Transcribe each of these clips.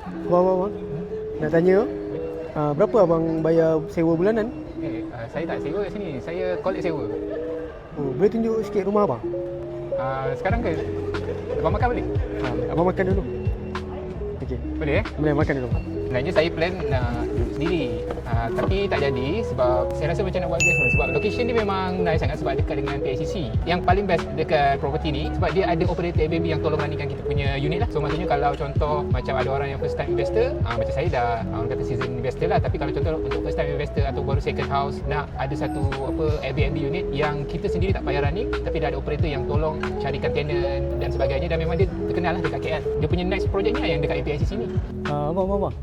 Abang, nak tanya, berapa abang bayar sewa bulanan? Saya tak sewa kat sini, saya collect sewa. Oh, boleh tunjuk sikit rumah abang? Sekarang ke? Abang makan boleh? Abang makan dulu. Okey, Boleh boleh makan dulu. Sebenarnya saya plan nak duduk sendiri, tapi tak jadi sebab saya rasa macam nak buat investment. Sebab location ni memang nice sangat sebab dekat dengan PICC. Yang paling best dekat property ni sebab dia ada operator Airbnb yang tolong running kita punya unit lah. So maksudnya kalau contoh macam ada orang yang first time investor, macam saya dah orang kata season investor lah, tapi kalau contoh untuk first time investor atau baru second house nak ada satu Airbnb unit yang kita sendiri tak payah running tapi dah ada operator yang tolong carikan tenant dan sebagainya, dan memang dia terkenal lah dekat KL. Dia punya next project ni yang dekat PICC ni. Abang.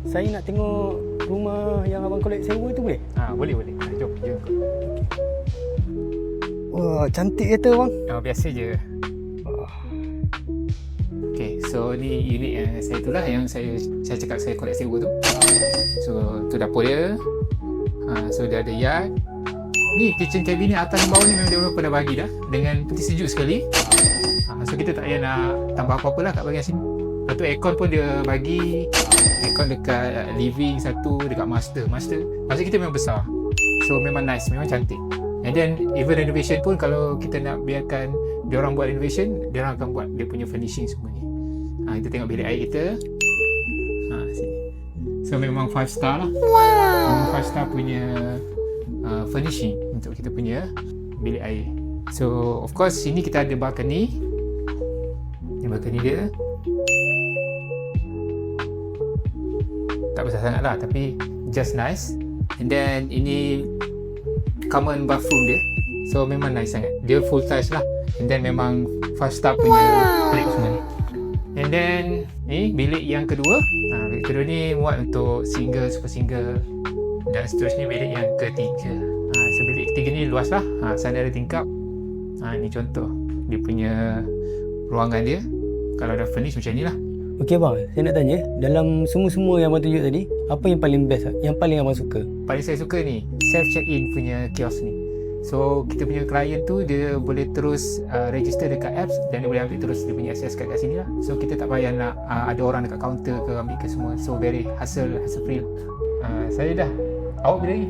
Saya nak tengok rumah yang abang collect sewa tu boleh? Boleh. Jom. Wah, cantik kata bang. Biasa je. Okay, so ni unit yang saya tu lah yang saya cakap saya collect sewa tu. So tu dapur dia. So dia ada yard. Ni kitchen cabinet atas dan bawah ni memang developer dah bagi dah dengan peti sejuk sekali. So kita tak payah nak tambah apa-apa lah kat bahagian sini. Lepas tu aircon pun dia bagi. Aircon dekat living satu, dekat master. Master kita memang besar. So memang nice, memang cantik. And then even renovation pun kalau kita nak biarkan diorang buat renovation, diorang akan buat dia punya finishing semua ni. Kita tengok bilik air kita. Sini. So memang 5 star lah. Memang 5 star punya finishing untuk kita punya bilik air. So of course sini kita ada balcony. Ni balcony dia. Tak besar sangat lah tapi just nice. And then ini common bathroom dia. So memang nice sangat. Dia full size lah. And then memang 5 star punya bilik semua ni. And then ni bilik yang kedua. Bilik kedua ni muat untuk single, super single. Dan seterusnya bilik yang ketiga. So bilik ketiga ni luas lah. Sana ada tingkap. Ni contoh dia punya ruangan dia. Kalau dah furnish macam ni lah. Okey bang, saya nak tanya, dalam semua yang abang tunjuk tadi, apa yang paling best, yang paling abang suka? Paling saya suka ni, self check-in punya kiosk ni. So kita punya client tu dia boleh terus register dekat apps dan dia boleh ambil terus dia punya access kat sini lah. So kita tak payah nak ada orang dekat kaunter ke ambil ke semua. So very hassle free lah. Saya dah. Awak bila lagi?